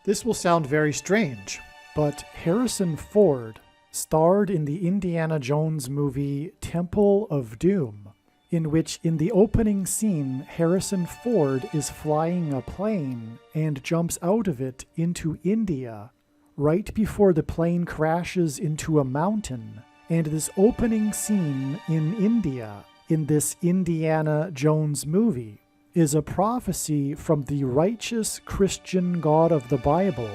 This will sound very strange, but Harrison Ford starred in the Indiana Jones movie Temple of Doom, in which in the opening scene, Harrison Ford is flying a plane and jumps out of it into India right before the plane crashes into a mountain. And this opening scene in India, in this Indiana Jones movie, is a prophecy from the righteous Christian God of the Bible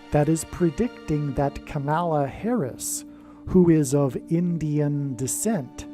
that is predicting that Kamala Harris, who is of Indian descent,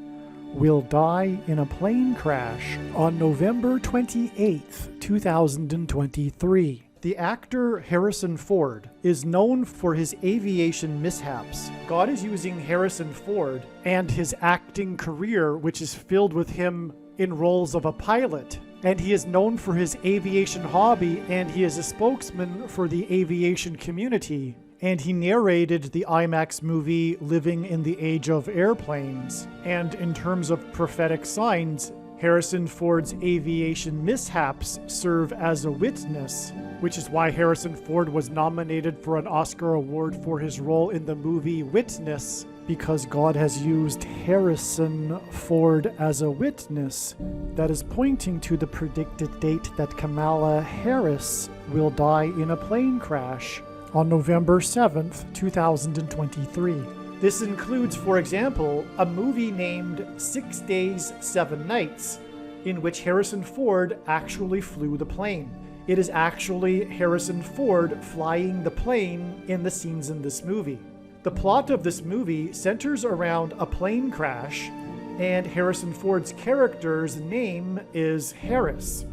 will die in a plane crash on November 28th, 2023. The actor Harrison Ford is known for his aviation mishaps. God is using Harrison Ford and his acting career, which is filled with him in roles of a pilot. And he is known for his aviation hobby, and he is a spokesman for the aviation community. And he narrated the IMAX movie Living in the Age of Airplanes. And in terms of prophetic signs, Harrison Ford's aviation mishaps serve as a witness, which is why Harrison Ford was nominated for an Oscar award for his role in the movie Witness, because God has used Harrison Ford as a witness that is pointing to the predicted date that Kamala Harris will die in a plane crash on November 7th, 2023. This includes, for example, a movie named 6 Days, 7 Nights, in which Harrison Ford actually flew the plane. It is actually Harrison Ford flying the plane in the scenes in this movie. The plot of this movie centers around a plane crash, and Harrison Ford's character's name is Harris.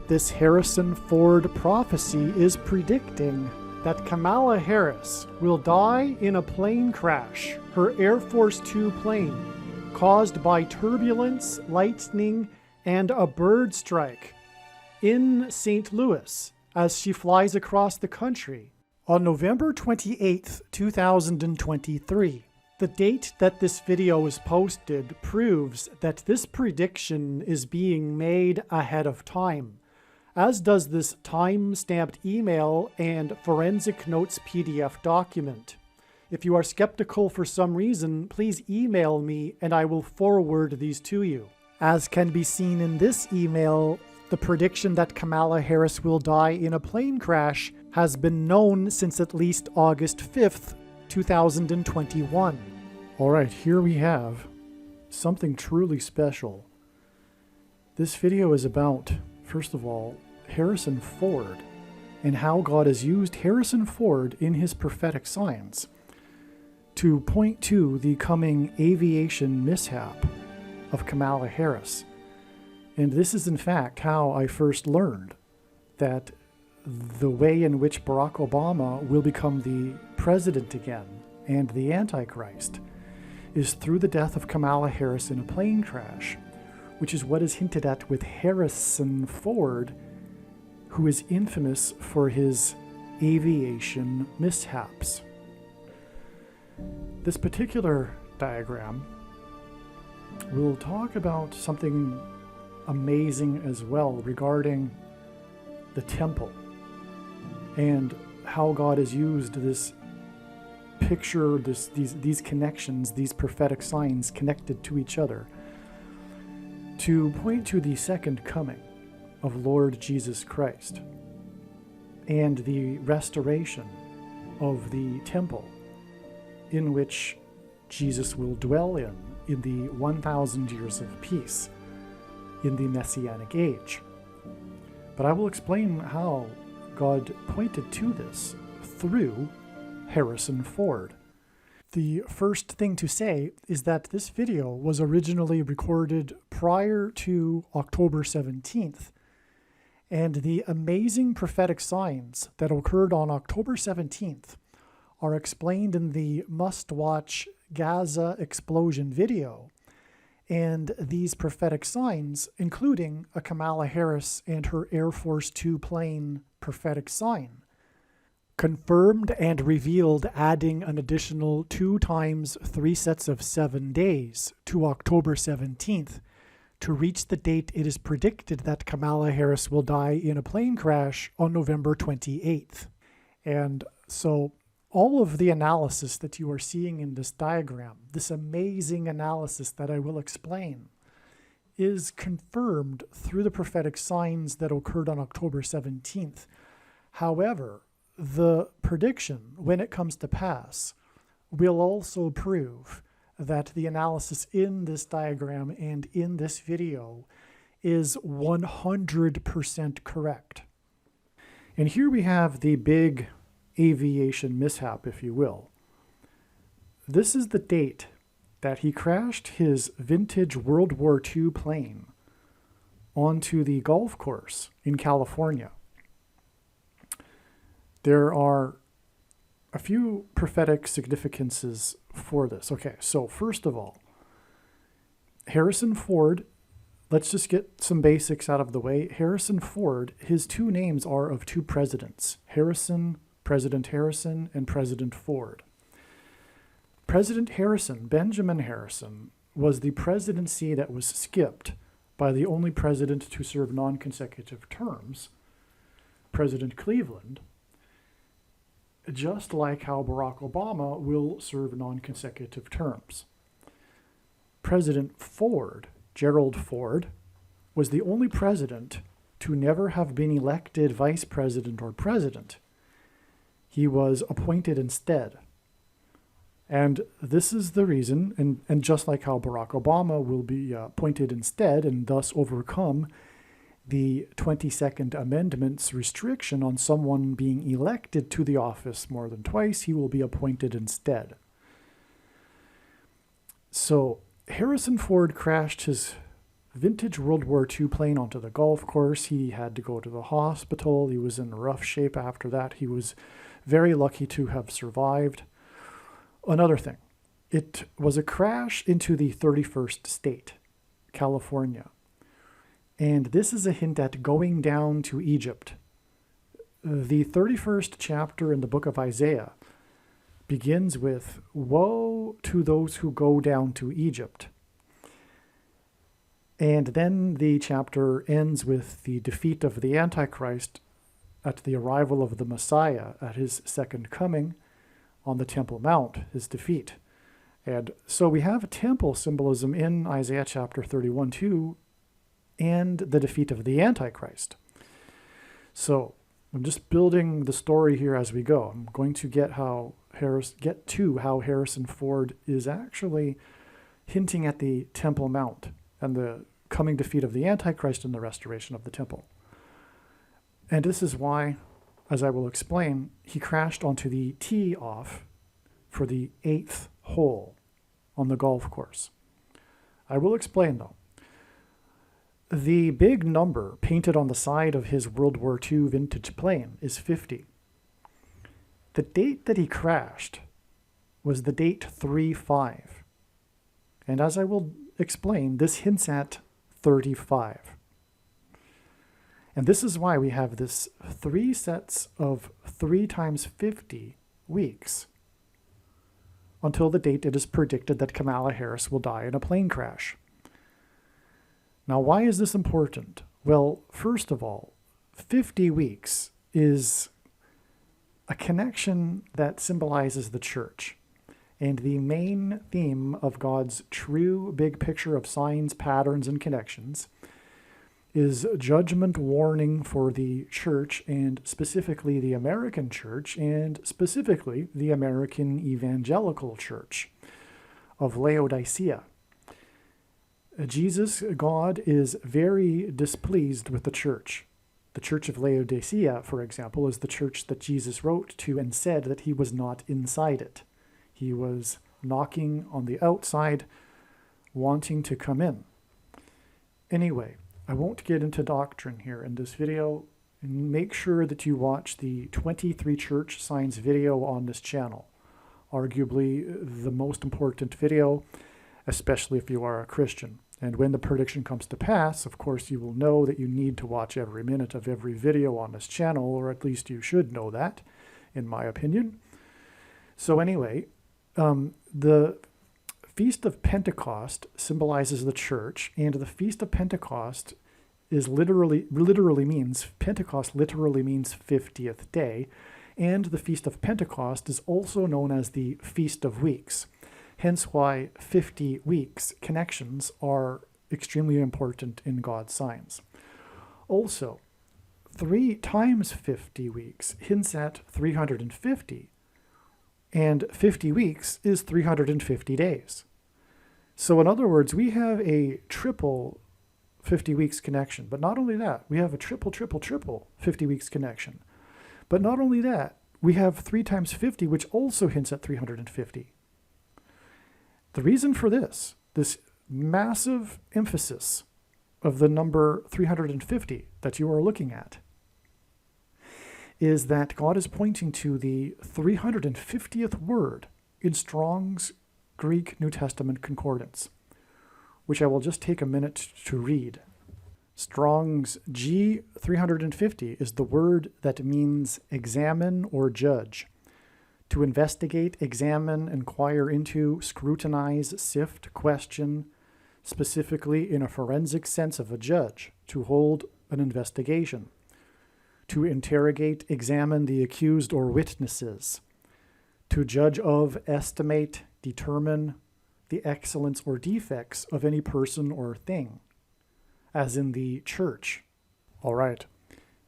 This Harrison Ford prophecy is predicting that Kamala Harris will die in a plane crash, her Air Force Two plane, caused by turbulence, lightning, and a bird strike in St. Louis as she flies across the country on November 28th, 2023. The date that this video is posted proves that this prediction is being made ahead of time, as does this time-stamped email and forensic notes PDF document. If you are skeptical for some reason, please email me and I will forward these to you. As can be seen in this email, the prediction that Kamala Harris will die in a plane crash has been known since at least August 5th, 2021. All right, here we have something truly special. This video is about, first of all, Harrison Ford and how God has used Harrison Ford in his prophetic signs to point to the coming aviation mishap of Kamala Harris. And this is in fact how I first learned that the way in which Barack Obama will become the president again and the Antichrist is through the death of Kamala Harris in a plane crash, which is what is hinted at with Harrison Ford, who is infamous for his aviation mishaps. This particular diagram will talk about something amazing as well regarding the temple and how God has used this picture, these connections, these prophetic signs connected to each other to point to the second coming of Lord Jesus Christ and the restoration of the temple in which Jesus will dwell in the 1,000 years of peace in the Messianic age. But I will explain how God pointed to this through Harrison Ford. The first thing to say is that this video was originally recorded prior to October 17th, and the amazing prophetic signs that occurred on October 17th are explained in the must-watch Gaza explosion video. And these prophetic signs, including a Kamala Harris and her Air Force Two plane prophetic sign, confirmed and revealed adding an additional 2 times 3 sets of 7 days to October 17th to reach the date it is predicted that Kamala Harris will die in a plane crash on November 28th. And so all of the analysis that you are seeing in this diagram, this amazing analysis that I will explain, is confirmed through the prophetic signs that occurred on October 17th. However, the prediction, when it comes to pass, will also prove that the analysis in this diagram and in this video is 100% correct. And here we have the big aviation mishap, if you will. This is the date that he crashed his vintage World War II plane onto the golf course in California. There are a few prophetic significances for this. Okay, so first of all, Harrison Ford, let's just get some basics out of the way. Harrison Ford, his two names are of two presidents, President Harrison, and President Ford. President Harrison, Benjamin Harrison, was the presidency that was skipped by the only president to serve non-consecutive terms, President Cleveland, just like how Barack Obama will serve non-consecutive terms. President Ford, Gerald Ford, was the only president to never have been elected vice president or president. He was appointed instead. And this is the reason, and just like how Barack Obama will be appointed instead and thus overcome the 22nd Amendment's restriction on someone being elected to the office more than twice, he will be appointed instead. So Harrison Ford crashed his vintage World War II plane onto the golf course. He had to go to the hospital. He was in rough shape after that. He was very lucky to have survived. Another thing, it was a crash into the 31st state, California. And this is a hint at going down to Egypt. The 31st chapter in the book of Isaiah begins with, "Woe to those who go down to Egypt." And then the chapter ends with the defeat of the Antichrist at the arrival of the Messiah at his second coming on the Temple Mount, his defeat. And so we have a temple symbolism in Isaiah chapter 31 too, and the defeat of the Antichrist. So I'm just building the story here as we go. I'm going to get to how Harrison Ford is actually hinting at the Temple Mount and the coming defeat of the Antichrist and the restoration of the temple. And this is why, as I will explain, he crashed onto the tee off for the 8th hole on the golf course. I will explain though. The big number painted on the side of his World War II vintage plane is 50. The date that he crashed was the date 3/5. And as I will explain, this hints at 35. And this is why we have this 3 sets of 3 times 50 weeks until the date it is predicted that Kamala Harris will die in a plane crash. Now, why is this important? Well, first of all, 50 weeks is a connection that symbolizes the church. And the main theme of God's true big picture of signs, patterns, and connections is judgment warning for the church, and specifically the American church, and specifically the American evangelical church of Laodicea. Jesus, God, is very displeased with the church. The church of Laodicea, for example, is the church that Jesus wrote to and said that he was not inside it. He was knocking on the outside, wanting to come in. Anyway, I won't get into doctrine here in this video. Make sure that you watch the 23 church signs video on this channel. Arguably the most important video, especially if you are a Christian. And when the prediction comes to pass, of course, you will know that you need to watch every minute of every video on this channel, or at least you should know that, in my opinion. So anyway, the Feast of Pentecost symbolizes the church, and the Feast of Pentecost is literally means, Pentecost literally means 50th day, And the Feast of Pentecost is also known as the Feast of Weeks, hence why 50 weeks connections are extremely important in God's signs. Also, 3 times 50 weeks hints at 350, and 50 weeks is 350 days. So in other words, we have a triple 50 weeks connection. But not only that, we have a triple 50 weeks connection. But not only that, we have 3 times 50, which also hints at 350. The reason for this massive emphasis of the number 350 that you are looking at, is that God is pointing to the 350th word in Strong's Greek New Testament Concordance, which I will just take a minute to read. Strong's G350 is the word that means examine or judge. To investigate, examine, inquire into, scrutinize, sift, question, specifically in a forensic sense of a judge, to hold an investigation. To interrogate, examine the accused or witnesses. To judge of, estimate, determine the excellence or defects of any person or thing, as in the church. All right.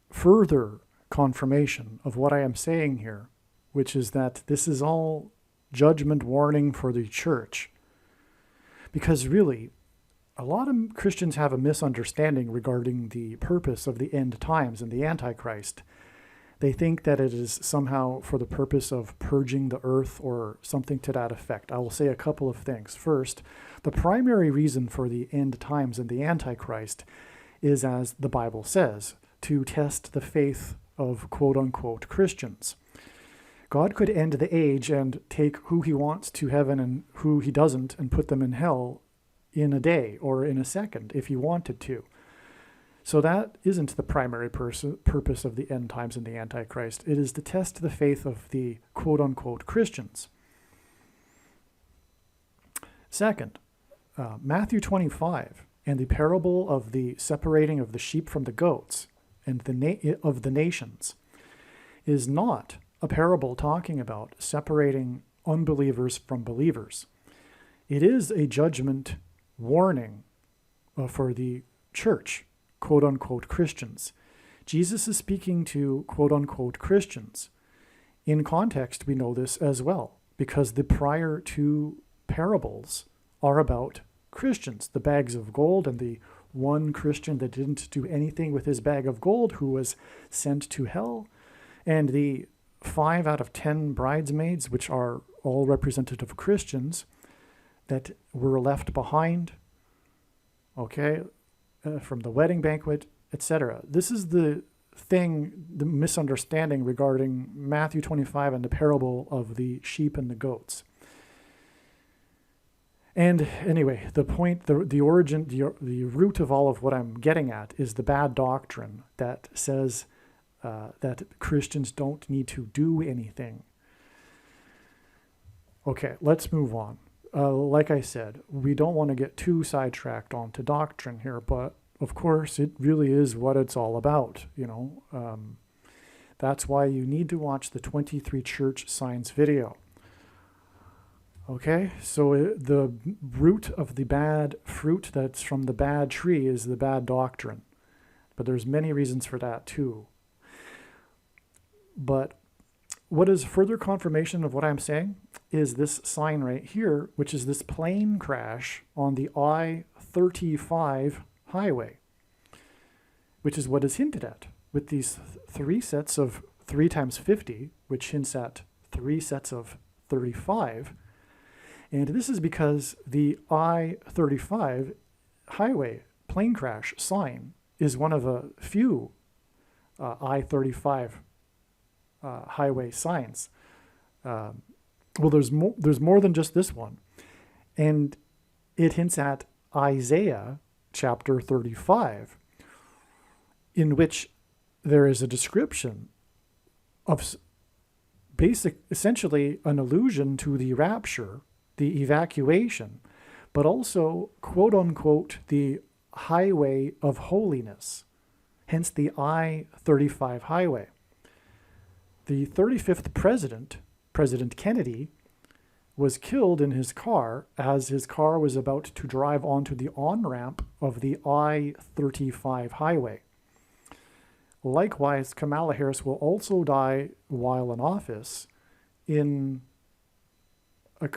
Further confirmation of what I am saying here, which is that this is all judgment warning for the church. Because really, a lot of Christians have a misunderstanding regarding the purpose of the end times and the Antichrist. They think that it is somehow for the purpose of purging the earth or something to that effect. I will say a couple of things. First, the primary reason for the end times and the Antichrist is, as the Bible says, to test the faith of quote-unquote Christians. God could end the age and take who he wants to heaven and who he doesn't and put them in hell in a day or in a second if he wanted to. So that isn't the primary purpose of the end times and the Antichrist. It is to test the faith of the quote-unquote Christians. Second, Matthew 25 and the parable of the separating of the sheep from the goats and of the nations is not a parable talking about separating unbelievers from believers. It is a judgment warning for the church, quote-unquote Christians. Jesus is speaking to quote-unquote Christians. In context, we know this as well, because the prior 2 parables are about Christians, the bags of gold and the one Christian that didn't do anything with his bag of gold who was sent to hell, and the 5 out of 10 bridesmaids, which are all representative Christians, that were left behind, from the wedding banquet, etc. This is the misunderstanding regarding Matthew 25 and the parable of the sheep and the goats. And anyway, the point, the origin, the root of all of what I'm getting at is the bad doctrine that says that Christians don't need to do anything. Okay, let's move on. Like I said, we don't want to get too sidetracked onto doctrine here, but of course it really is what it's all about, That's why you need to watch the 23 Church Signs video. Okay, so the root of the bad fruit that's from the bad tree is the bad doctrine. But there's many reasons for that too. But what is further confirmation of what I'm saying is this sign right here, which is this plane crash on the I-35 highway, which is what is hinted at with these 3 sets of 3 times 50, which hints at 3 sets of 35. And this is because the I-35 highway plane crash sign is one of a few I-35 highway signs. Well, there's more than just this one. And it hints at Isaiah chapter 35, in which there is a description of essentially an allusion to the rapture, the evacuation, but also, quote unquote, the highway of holiness, hence the I-35 highway. The 35th president, President Kennedy, was killed in his car as his car was about to drive onto the on-ramp of the I-35 highway. Likewise, Kamala Harris will also die while in office in a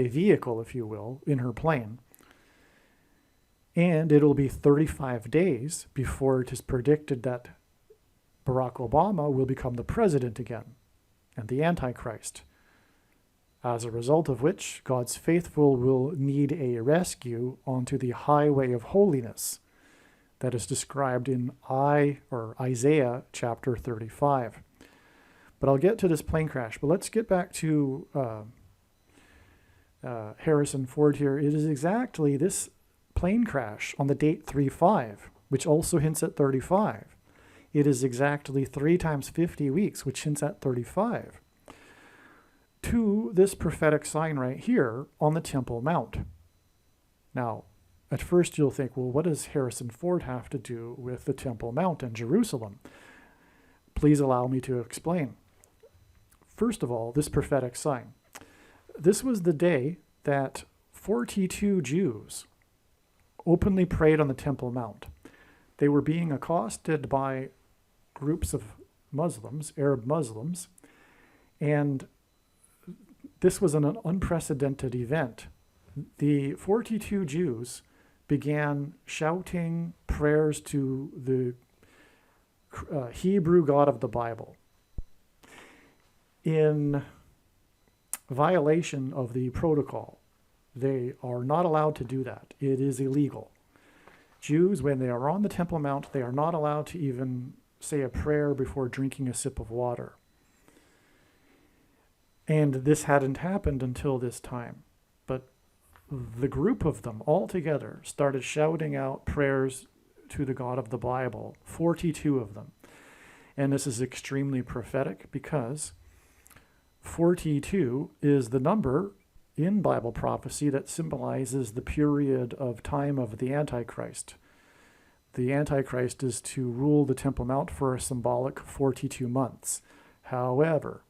vehicle, if you will, in her plane. And it'll be 35 days before it is predicted that Barack Obama will become the president again and the Antichrist. As a result of which, God's faithful will need a rescue onto the highway of holiness that is described in Isaiah chapter 35. But I'll get to this plane crash. But let's get back to Harrison Ford here. It is exactly this plane crash on the date 3/5, which also hints at 35. It is exactly 3 times 50 weeks, which hints at 35. To this prophetic sign right here on the Temple Mount. Now, at first you'll think, well, what does Harrison Ford have to do with the Temple Mount and Jerusalem? Please allow me to explain. First of all, this prophetic sign. This was the day that 42 Jews openly prayed on the Temple Mount. They were being accosted by groups of Muslims, Arab Muslims, and this was an unprecedented event. The 42 Jews began shouting prayers to the Hebrew God of the Bible in violation of the protocol. They are not allowed to do that. It is illegal. Jews, when they are on the Temple Mount, they are not allowed to even say a prayer before drinking a sip of water. And this hadn't happened until this time. But the group of them all together started shouting out prayers to the God of the Bible, 42 of them. And this is extremely prophetic because 42 is the number in Bible prophecy that symbolizes the period of time of the Antichrist. The Antichrist is to rule the Temple Mount for a symbolic 42 months. However,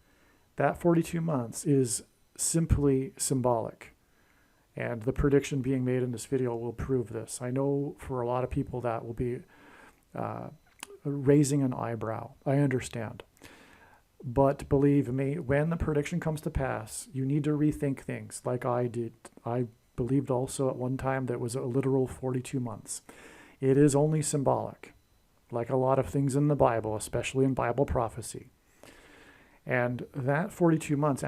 that 42 months is simply symbolic. And the prediction being made in this video will prove this. I know for a lot of people that will be raising an eyebrow. I understand. But believe me, when the prediction comes to pass, you need to rethink things like I did. I believed also at one time that it was a literal 42 months. It is only symbolic, like a lot of things in the Bible, especially in Bible prophecy. And that 42 months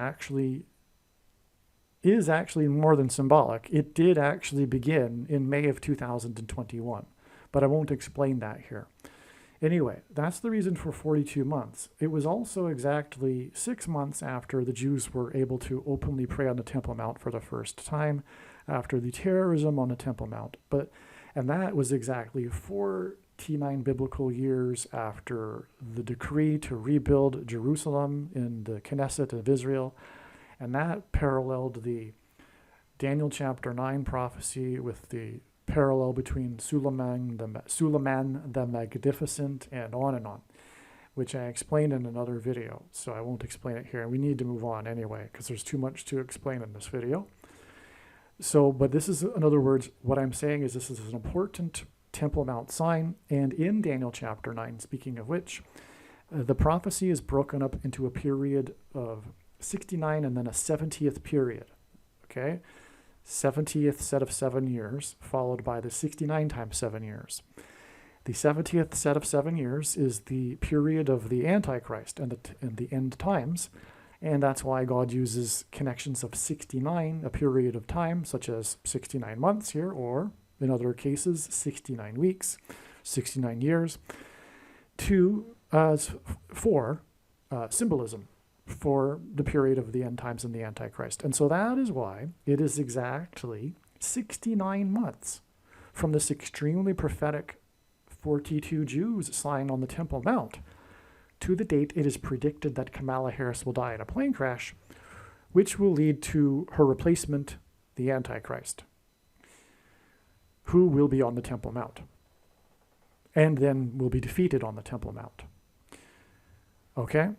is actually more than symbolic. It did actually begin in May of 2021, but I won't explain that here. Anyway, that's the reason for 42 months. It was also exactly 6 months after the Jews were able to openly pray on the Temple Mount for the first time, after the terrorism on the Temple Mount. And that was exactly 49 biblical years after the decree to rebuild Jerusalem in the Knesset of Israel. And that paralleled the Daniel chapter 9 prophecy with the parallel between Suleiman the Magnificent and on, which I explained in another video, so I won't explain it here. We need to move on anyway, because there's too much to explain in this video. So, but this is, in other words, what I'm saying is this is an important Temple Mount sign, and in Daniel chapter 9, speaking of which, the prophecy is broken up into a period of 69 and then a 70th period, okay? 70th set of 7 years, followed by the 69 times 7 years. The 70th set of 7 years is the period of the Antichrist and the end times, and that's why God uses connections of 69, a period of time, such as 69 months here, or in other cases, 69 weeks, 69 years, for symbolism for the period of the end times and the Antichrist. And so that is why it is exactly 69 months from this extremely prophetic 42 Jews sign on the Temple Mount to the date it is predicted that Kamala Harris will die in a plane crash, which will lead to her replacement, the Antichrist, who will be on the Temple Mount and then will be defeated on the Temple Mount. Okay?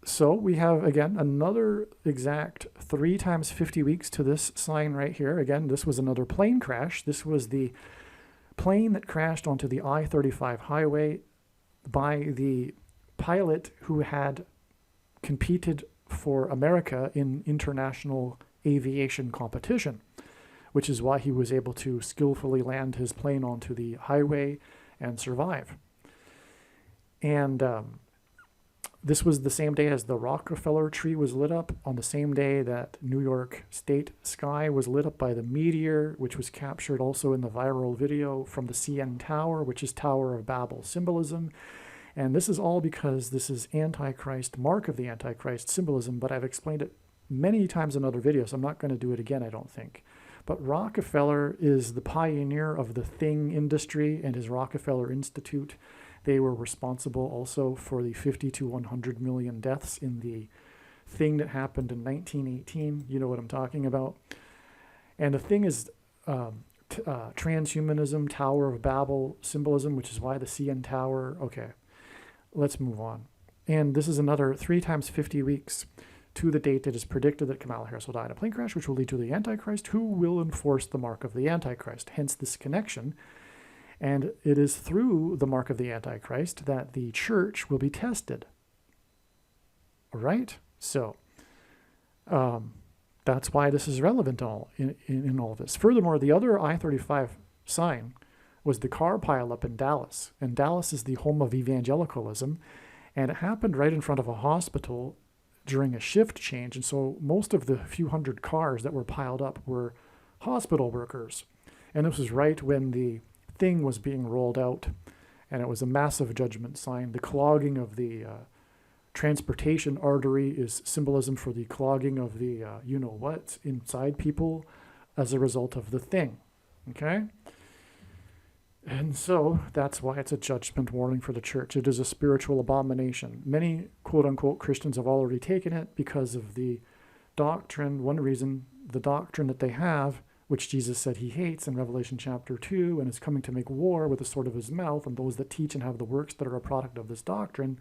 So we have, again, another exact 3 times 50 weeks to this sign right here. Again, this was another plane crash. This was the plane that crashed onto the I-35 highway by the pilot who had competed for America in international aviation competition, which is why he was able to skillfully land his plane onto the highway and survive. And this was the same day as the Rockefeller tree was lit up, on the same day that New York State sky was lit up by the meteor, which was captured also in the viral video from the CN Tower, which is Tower of Babel symbolism. And this is all because this is Antichrist, mark of the Antichrist symbolism, but I've explained it many times in other videos. I'm not going to do it again, I don't think. But Rockefeller is the pioneer of the thing industry and his Rockefeller Institute. They were responsible also for the 50 to 100 million deaths in the thing that happened in 1918. You know what I'm talking about. And the thing is transhumanism, Tower of Babel symbolism, which is why the CN Tower. Okay, let's move on. And this is another 3 times 50 weeks to the date it is predicted that Kamala Harris will die in a plane crash, which will lead to the Antichrist, who will enforce the mark of the Antichrist. Hence this connection. And it is through the mark of the Antichrist that the church will be tested. All right? So that's why this is relevant in all of this. Furthermore, the other I-35 sign was the car pileup in Dallas. And Dallas is the home of evangelicalism. And it happened right in front of a hospital during a shift change. And so most of the few hundred cars that were piled up were hospital workers. And this was right when the thing was being rolled out, and it was a massive judgment sign. The clogging of the transportation artery is symbolism for the clogging of the you-know-what inside people as a result of the thing. Okay? And so that's why it's a judgment warning for the church. It is a spiritual abomination. Many quote-unquote Christians have already taken it because of the doctrine. One reason, the doctrine that they have, which Jesus said he hates in Revelation chapter 2, and is coming to make war with the sword of his mouth, and those that teach and have the works that are a product of this doctrine,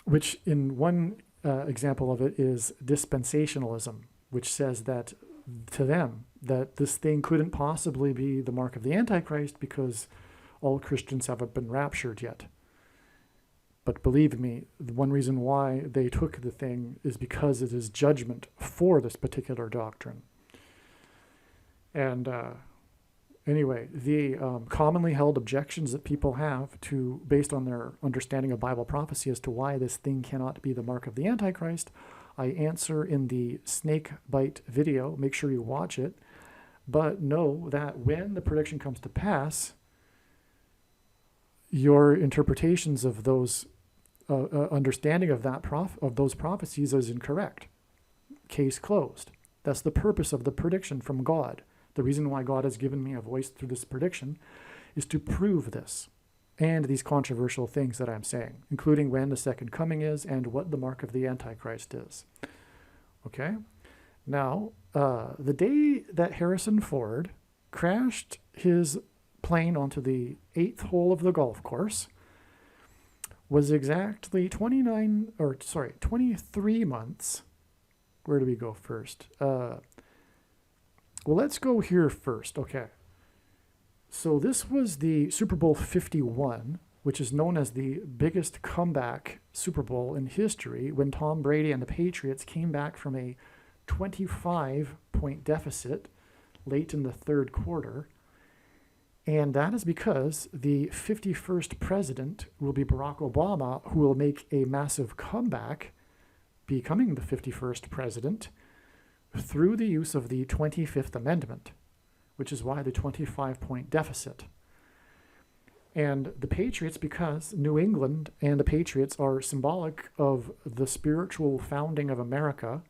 which in one example of it is dispensationalism, which says that to them, that this thing couldn't possibly be the mark of the Antichrist because all Christians haven't been raptured yet. But believe me, the one reason why they took the thing is because it is judgment for this particular doctrine. And anyway, the commonly held objections that people have to, based on their understanding of Bible prophecy as to why this thing cannot be the mark of the Antichrist, I answer in the snake bite video. Make sure you watch it. But know that when the prediction comes to pass, your interpretations of those understanding of that of those prophecies is incorrect. Case closed. That's the purpose of the prediction from God. The reason why God has given me a voice through this prediction is to prove this and these controversial things that I'm saying, including when the second coming is and what the mark of the Antichrist is. Okay? Now, the day that Harrison Ford crashed his plane onto the 8th hole of the golf course was exactly 23 months. Where do we go first? Well, let's go here first. Okay. So this was the Super Bowl 51, which is known as the biggest comeback Super Bowl in history, when Tom Brady and the Patriots came back from a 25-point deficit late in the third quarter. And that is because the 51st president will be Barack Obama, who will make a massive comeback, becoming the 51st president, through the use of the 25th Amendment, which is why the 25-point deficit. And the Patriots, because New England and the Patriots are symbolic of the spiritual founding of America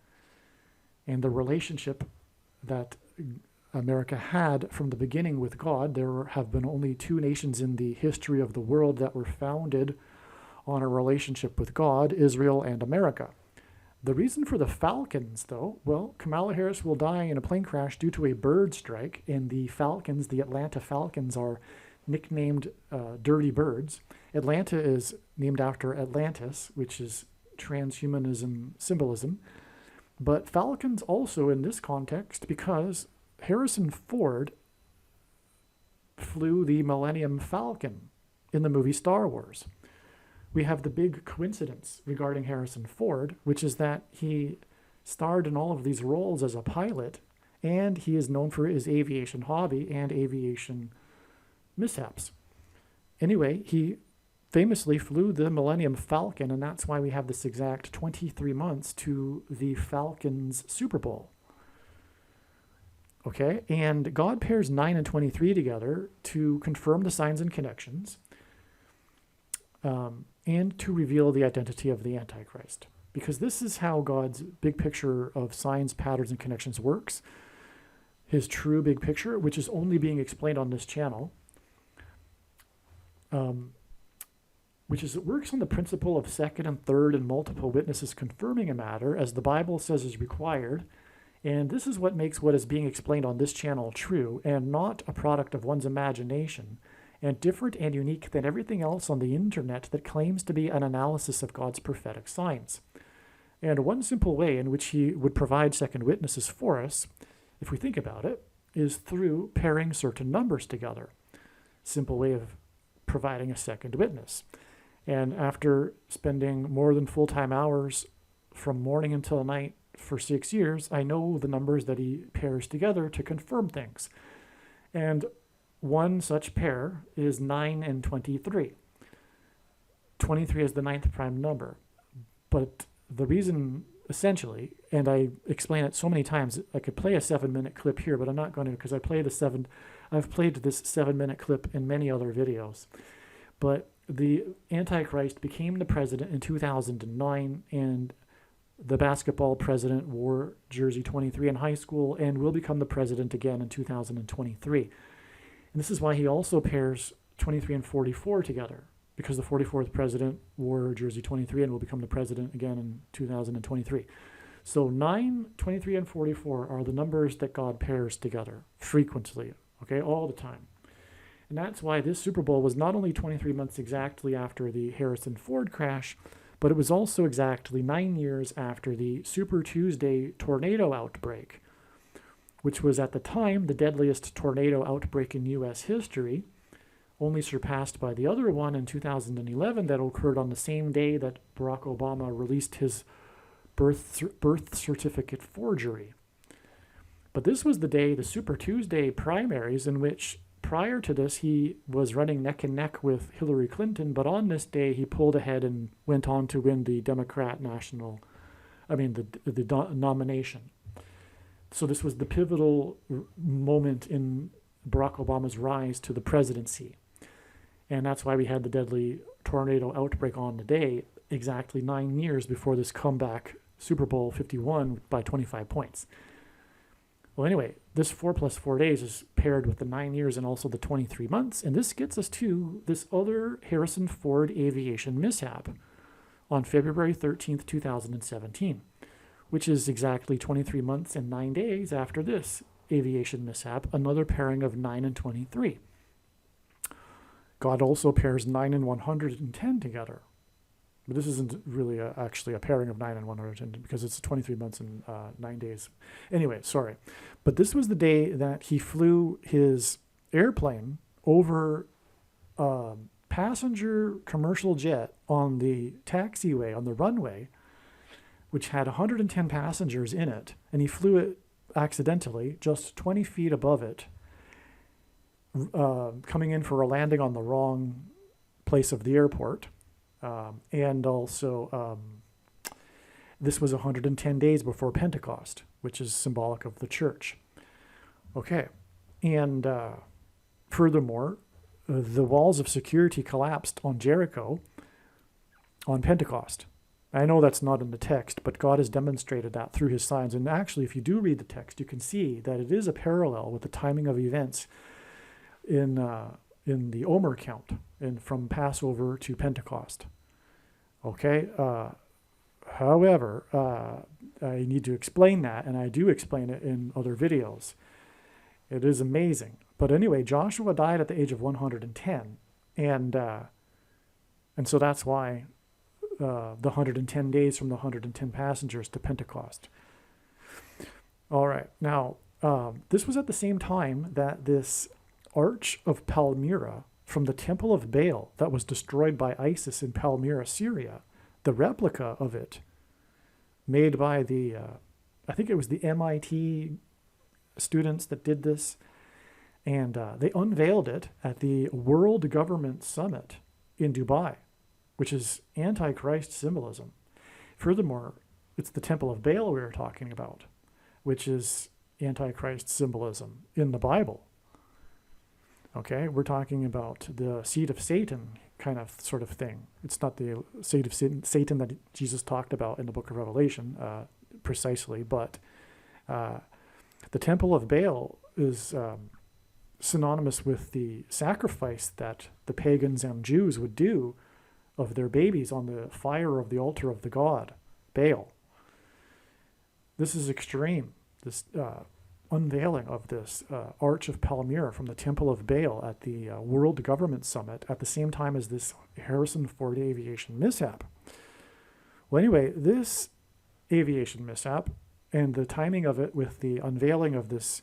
and the relationship that America had from the beginning with God. There have been only 2 nations in the history of the world that were founded on a relationship with God, Israel and America. The reason for the Falcons, though, well, Kamala Harris will die in a plane crash due to a bird strike, and the Falcons, the Atlanta Falcons, are nicknamed Dirty Birds. Atlanta is named after Atlantis, which is transhumanism symbolism, but falcons also in this context because Harrison Ford flew the Millennium Falcon in the movie Star Wars. We have the big coincidence regarding Harrison Ford, which is that he starred in all of these roles as a pilot, and he is known for his aviation hobby and aviation mishaps. Anyway, he famously flew the Millennium Falcon, and that's why we have this exact 23 months to the Falcons Super Bowl. Okay, and God pairs 9 and 23 together to confirm the signs and connections, and to reveal the identity of the Antichrist. Because this is how God's big picture of signs, patterns, and connections works. His true big picture, which is only being explained on this channel, which is it works on the principle of second and third and multiple witnesses confirming a matter, as the Bible says is required. And this is what makes what is being explained on this channel true and not a product of one's imagination, and different and unique than everything else on the internet that claims to be an analysis of God's prophetic signs. And one simple way in which he would provide second witnesses for us, if we think about it, is through pairing certain numbers together. Simple way of providing a second witness. And after spending more than full-time hours from morning until night for 6 years, I know the numbers that he pairs together to confirm things. And one such pair is 9 and 23. 23 is the ninth prime number. But the reason, essentially, and I explain it so many times, I could play a 7-minute clip here, but I'm not going to, because I've played this 7-minute clip in many other videos. But the Antichrist became the president in 2009, and the basketball president wore jersey 23 in high school and will become the president again in 2023. And this is why he also pairs 23 and 44 together, because the 44th president wore jersey 23 and will become the president again in 2023. So 9, 23, and 44 are the numbers that God pairs together frequently, okay, all the time. And that's why this Super Bowl was not only 23 months exactly after the Harrison Ford crash, but it was also exactly 9 years after the Super Tuesday tornado outbreak, which was at the time the deadliest tornado outbreak in U.S. history, only surpassed by the other one in 2011 that occurred on the same day that Barack Obama released his birth certificate forgery. But this was the day, the Super Tuesday primaries, in which prior to this he was running neck and neck with Hillary Clinton, but on this day he pulled ahead and went on to win the Democrat nomination. So this was the pivotal moment in Barack Obama's rise to the presidency. And that's why we had the deadly tornado outbreak on the day, exactly 9 years before this comeback Super Bowl 51 by 25 points. Well, anyway, this 4 plus 4 days is paired with the 9 years and also the 23 months. And this gets us to this other Harrison Ford aviation mishap on February 13th, 2017, which is exactly 23 months and 9 days after this aviation mishap, another pairing of 9 and 23. God also pairs 9 and 110 together. But this isn't really actually a pairing of 9 and 110 because it's 23 months and 9 days. Anyway, sorry. But this was the day that he flew his airplane over a passenger commercial jet on the taxiway, on the runway, which had 110 passengers in it. And he flew it accidentally, just 20 feet above it, coming in for a landing on the wrong place of the airport. And also, this was 110 days before Pentecost, which is symbolic of the church. Okay. And furthermore, the walls of security collapsed on Jericho on Pentecost. I know that's not in the text, but God has demonstrated that through his signs. And actually, if you do read the text, you can see that it is a parallel with the timing of events in the Omer count, and from Passover to Pentecost. Okay. However, I need to explain that, and I do explain it in other videos. It is amazing. But anyway, Joshua died at the age of 110, and so that's why the 110 days from the 110 passengers to Pentecost. All right. Now, this was at the same time that this Arch of Palmyra from the Temple of Baal that was destroyed by ISIS in Palmyra, Syria, the replica of it made by the, I think it was the MIT students that did this, and they unveiled it at the World Government Summit in Dubai, which is Antichrist symbolism. Furthermore, it's the Temple of Baal we were talking about, which is Antichrist symbolism in the Bible. Okay, we're talking about the seed of Satan kind of sort of thing. It's not the seed of Satan that Jesus talked about in the book of Revelation precisely, but the Temple of Baal is synonymous with the sacrifice that the pagans and Jews would do of their babies on the fire of the altar of the god, Baal. This is extreme, this unveiling of this Arch of Palmyra from the Temple of Baal at the World Government Summit at the same time as this Harrison Ford aviation mishap. Well, anyway, this aviation mishap and the timing of it with the unveiling of this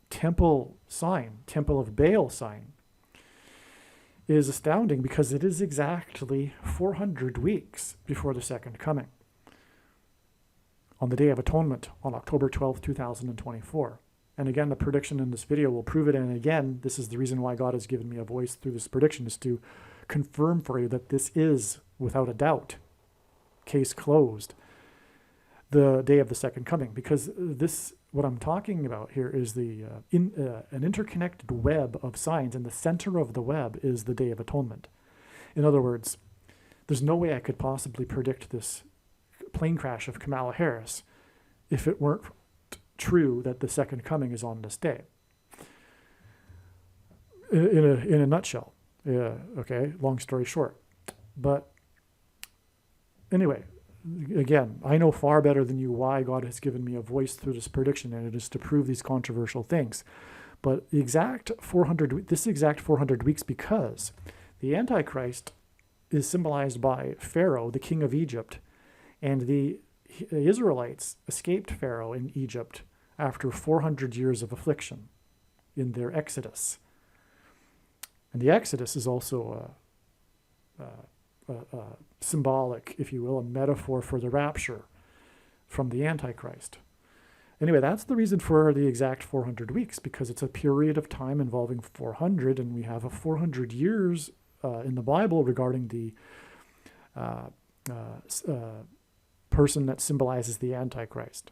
temple sign, Temple of Baal sign, is astounding because it is exactly 400 weeks before the second coming, on the Day of Atonement on October 12th, 2024. And again, the prediction in this video will prove it. And again, this is the reason why God has given me a voice through this prediction, is to confirm for you that this is, without a doubt, case closed, the day of the second coming. Because this, what I'm talking about here is an interconnected web of signs, and the center of the web is the Day of Atonement. In other words, there's no way I could possibly predict this plane crash of Kamala Harris if it weren't true that the second coming is on this day. In a nutshell. Okay, long story short. But anyway, again, I know far better than you why God has given me a voice through this prediction, and it is to prove these controversial things. But this exact 400 weeks, because the Antichrist is symbolized by Pharaoh, the king of Egypt, and the Israelites escaped Pharaoh in Egypt after 400 years of affliction in their Exodus. And the Exodus is also symbolic, if you will, a metaphor for the rapture from the Antichrist. Anyway, that's the reason for the exact 400 weeks, because it's a period of time involving 400, and we have a 400 years in the Bible regarding the person that symbolizes the Antichrist.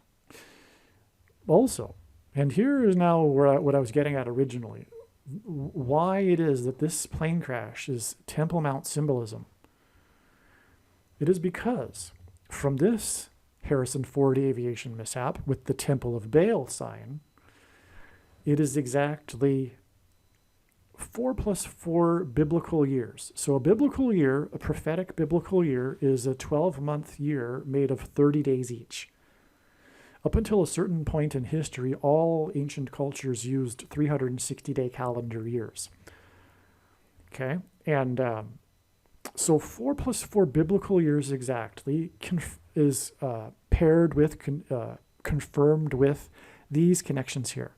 Also, and here is now what I was getting at originally, why it is that this plane crash is Temple Mount symbolism. It is because from this Harrison Ford aviation mishap with the Temple of Baal sign, it is exactly 4 + 4 biblical years. So a biblical year, a prophetic biblical year, is a 12-month year made of 30 days each. Up until a certain point in history, all ancient cultures used 360-day calendar years. Okay? And so 4 + 4 biblical years exactly is paired with, confirmed with these connections here,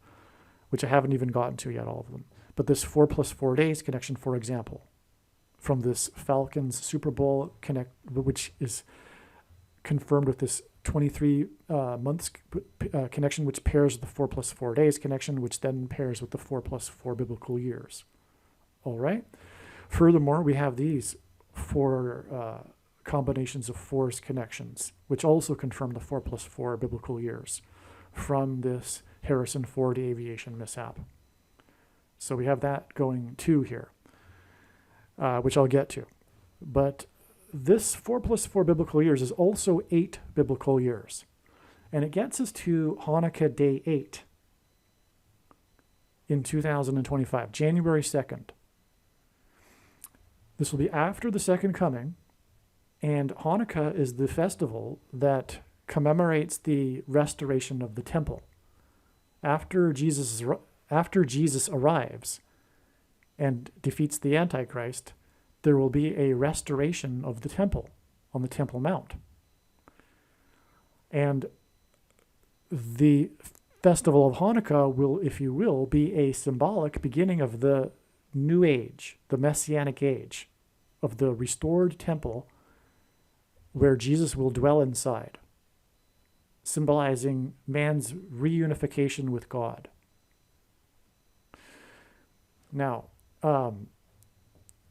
which I haven't even gotten to yet, all of them. But this 4 + 4 days connection, for example, from this Falcons Super Bowl which is confirmed with this 23 months connection, which pairs with the 4 + 4 days connection, which then pairs with the 4 + 4 biblical years. All right. Furthermore, we have these 4 combinations of force connections, which also confirm the 4 + 4 biblical years from this Harrison Ford aviation mishap. So we have that going too here, which I'll get to. But this 4 + 4 biblical years is also 8 biblical years. And it gets us to Hanukkah Day 8 in 2025, January 2nd. This will be after the second coming, and Hanukkah is the festival that commemorates the restoration of the temple. After Jesus arrives and defeats the Antichrist, there will be a restoration of the temple on the Temple Mount. And the festival of Hanukkah will, if you will, be a symbolic beginning of the new age, the Messianic age, of the restored temple where Jesus will dwell inside, symbolizing man's reunification with God. Now,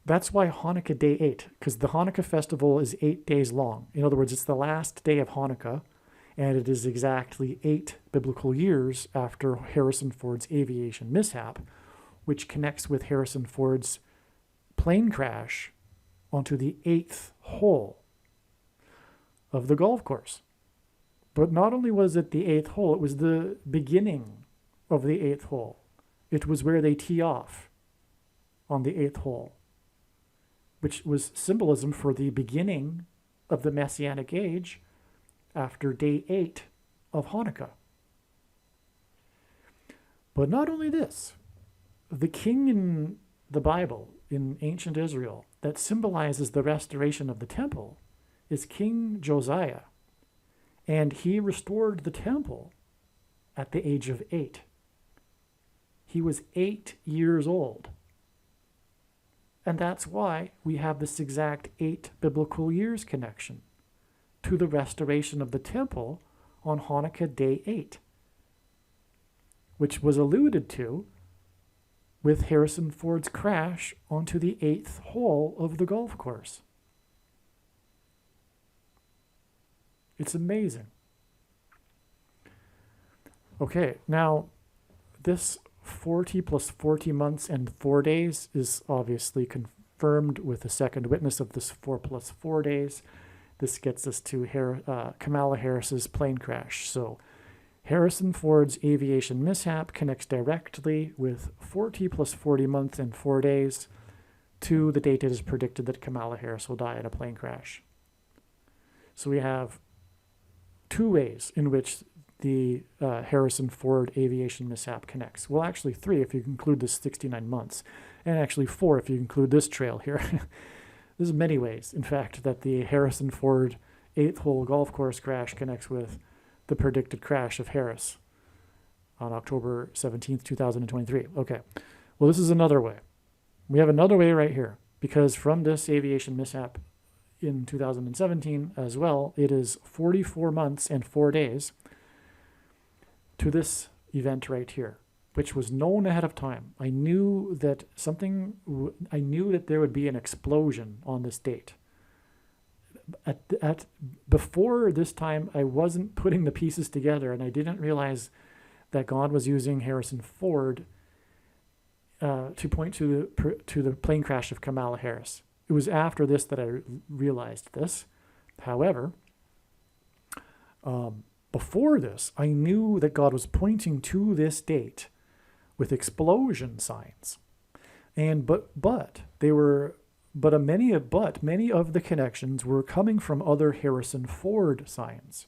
that's why Hanukkah Day 8, because the Hanukkah festival is 8 days long. In other words, it's the last day of Hanukkah, and it is exactly 8 biblical years after Harrison Ford's aviation mishap, which connects with Harrison Ford's plane crash onto the 8th hole of the golf course. But not only was it the 8th hole, it was the beginning of the 8th hole. It was where they tee off on the 8th hole, which was symbolism for the beginning of the Messianic age after day 8 of Hanukkah. But not only this, the king in the Bible, in ancient Israel, that symbolizes the restoration of the temple is King Josiah. And he restored the temple at the age of 8. He was 8 years old. And that's why we have this exact 8 biblical years connection to the restoration of the temple on Hanukkah Day 8, which was alluded to with Harrison Ford's crash onto the 8th hole of the golf course. It's amazing. Okay, now this 40 plus 40 months and 4 days is obviously confirmed with the second witness of this 4 plus 4 days. This gets us to Kamala Harris's plane crash. So Harrison Ford's aviation mishap connects directly with 40 plus 40 months and 4 days to the date it is predicted that Kamala Harris will die in a plane crash. So we have 2 ways in which the Harrison Ford aviation mishap connects. Well, actually 3 if you include this 69 months, and actually 4 if you include this trail here. There's many ways, in fact, that the Harrison Ford 8th hole golf course crash connects with the predicted crash of Harris on October 17th, 2023. Okay, well, this is another way. We have another way right here, because from this aviation mishap in 2017 as well, it is 44 months and 4 days to this event right here, which was known ahead of time. I knew that there would be an explosion on this date. Before this time, I wasn't putting the pieces together, and I didn't realize that God was using Harrison Ford to point to the plane crash of Kamala Harris. It was after this that I realized this. However, before this, I knew that God was pointing to this date with explosion signs, and many of the connections were coming from other Harrison Ford signs,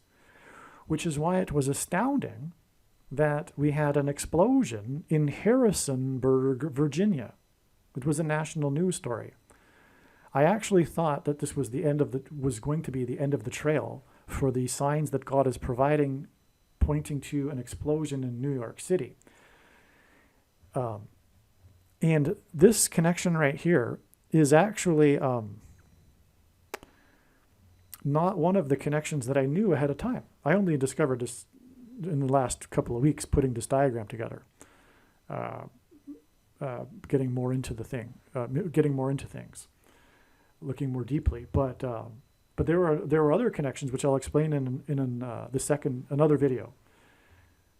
which is why it was astounding that we had an explosion in Harrisonburg, Virginia. It was a national news story. I actually thought that this was going to be the end of the trail for the signs that God is providing, pointing to an explosion in New York City. And this connection right here is actually not one of the connections that I knew ahead of time. I only discovered this in the last couple of weeks, putting this diagram together, getting more into things, looking more deeply. But there were other connections which I'll explain in another video.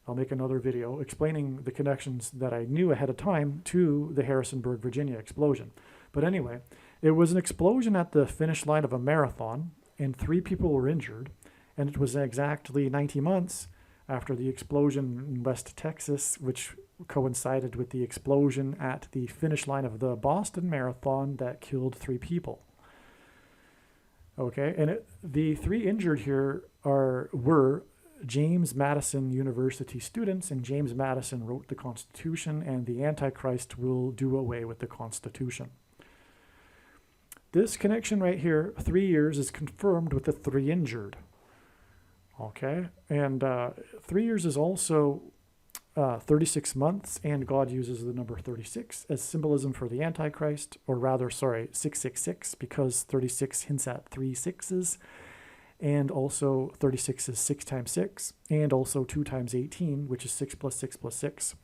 I'll make another video explaining the connections that I knew ahead of time to the Harrisonburg, Virginia explosion. But anyway, it was an explosion at the finish line of a marathon, and 3 people were injured, and it was exactly 90 months after the explosion in West Texas, which coincided with the explosion at the finish line of the Boston Marathon that killed 3 people. Okay, and the 3 injured here were James Madison University students, and James Madison wrote the Constitution, and the Antichrist will do away with the Constitution. This connection right here, 3 years, is confirmed with the 3 injured. Okay, and 3 years is also 36 months, and God uses the number 36 as symbolism for the Antichrist, or rather, 666, because 36 hints at 3 sixes, and also 36 is 6 times 6, and also 2 times 18, which is 6 plus 6 plus 6.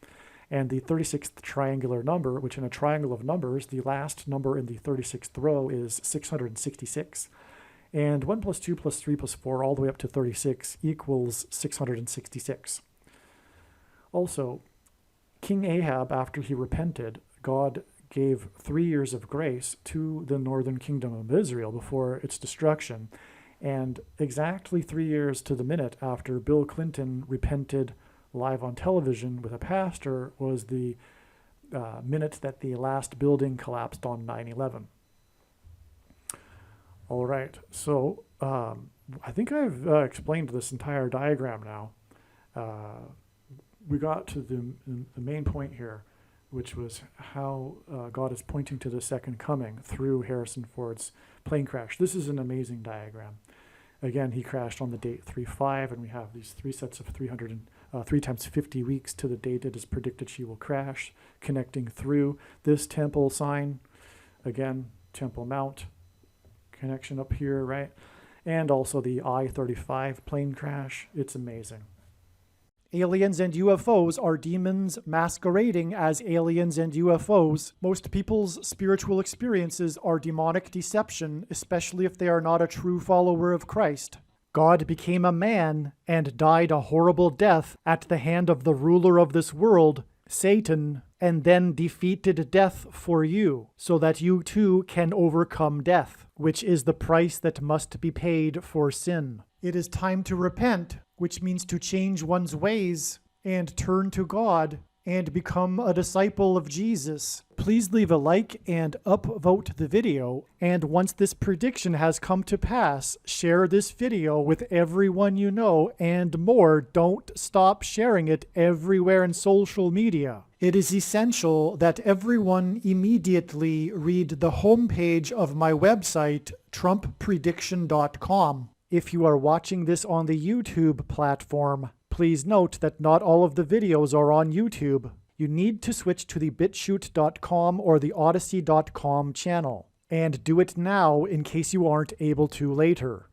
And the 36th triangular number, which in a triangle of numbers, the last number in the 36th row is 666. And 1 plus 2 plus 3 plus 4 all the way up to 36 equals 666. Also, King Ahab, after he repented, God gave 3 years of grace to the northern kingdom of Israel before its destruction. And exactly 3 years to the minute after Bill Clinton repented live on television with a pastor was the minute that the last building collapsed on 9/11. All right, so I think I've explained this entire diagram now. We got to the main point here, which was how God is pointing to the second coming through Harrison Ford's plane crash. This is an amazing diagram. Again, he crashed on the date 3/5, and we have these 3 sets of 3 times 50 weeks to the date it is predicted she will crash, connecting through this temple sign. Again, Temple Mount connection up here, right? And also the I-35 plane crash. It's amazing. Aliens and UFOs are demons masquerading as aliens and UFOs. Most people's spiritual experiences are demonic deception, especially if they are not a true follower of Christ. God became a man and died a horrible death at the hand of the ruler of this world, Satan, and then defeated death for you, so that you too can overcome death, which is the price that must be paid for sin. It is time to repent, which means to change one's ways and turn to God and become a disciple of Jesus. Please leave a like and upvote the video. And once this prediction has come to pass, share this video with everyone you know, and more. Don't stop sharing it everywhere in social media. It is essential that everyone immediately read the homepage of my website, TrumpPrediction.com. If you are watching this on the YouTube platform, please note that not all of the videos are on YouTube. You need to switch to the BitChute.com or the Odyssey.com channel. And do it now in case you aren't able to later.